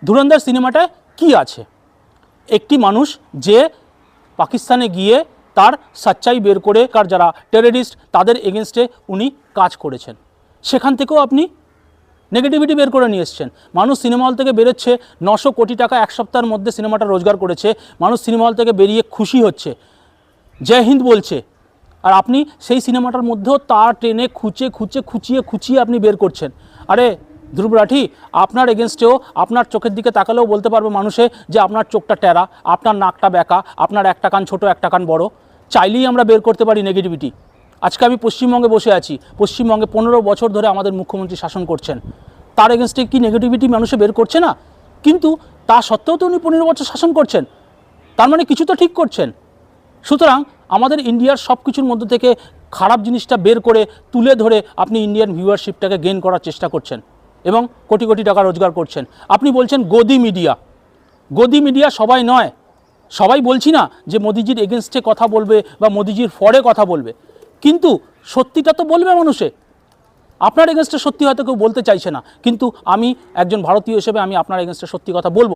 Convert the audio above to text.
ধুরন্ধর সিনেমাটায় কি আছে? একটি মানুষ যে পাকিস্তানে গিয়ে তার সচ্চাই বের করে কার যারা টেররিস্ট তাদের এগেনস্টে উনি কাজ করেছেন, সেখান থেকেও আপনি নেগেটিভিটি বের করে নিয়ে এসছেন। মানুষ সিনেমা হল থেকে বেরোচ্ছে, 900 কোটি টাকা এক সপ্তাহের মধ্যে সিনেমাটা রোজগার করেছে, মানুষ সিনেমা হল থেকে বেরিয়ে খুশি হচ্ছে, জয় হিন্দ বলছে, আর আপনি সেই সিনেমাটার মধ্যেও তার টেনে খুঁচিয়ে আপনি বের করছেন। আরে ধ্রুব রাঠি, আপনার এগেনস্টেও আপনার চোখের দিকে তাকালেও বলতে পারবে মানুষে যে আপনার চোখটা টেরা, আপনার নাকটা বেঁকা, আপনার একটা কান ছোটো একটা কান বড়। চাইলেই আমরা বের করতে পারি নেগেটিভিটি। আজকে আমি পশ্চিমবঙ্গে বসে আছি, পশ্চিমবঙ্গে 15 বছর ধরে আমাদের মুখ্যমন্ত্রী শাসন করছেন, তার এগেনস্টে কি নেগেটিভিটি মানুষে বের করছে না? কিন্তু তা সত্ত্বেও তো উনি 15 বছর শাসন করছেন, তার মানে কিছু তো ঠিক করছেন। সুতরাং আমাদের ইন্ডিয়ার সব কিছুর মধ্যে থেকে খারাপ জিনিসটা বের করে তুলে ধরে আপনি ইন্ডিয়ান ভিউয়ারশিপটাকে গেইন করার চেষ্টা করছেন এবং কোটি কোটি টাকা রোজগার করছেন। আপনি বলছেন গদি মিডিয়া, গদি মিডিয়া সবাই নয়, সবাই বলছি না যে মোদিজির এগেনস্টে কথা বলবে বা মোদিজির ফরে কথা বলবে, কিন্তু সত্যিটা তো বলবে মানুষে। আপনার এগেনস্টে সত্যি হয়তো কেউ বলতে চাইছে না, কিন্তু আমি একজন ভারতীয় হিসেবে আমি আপনার এগেনস্টে সত্যি কথা বলবো।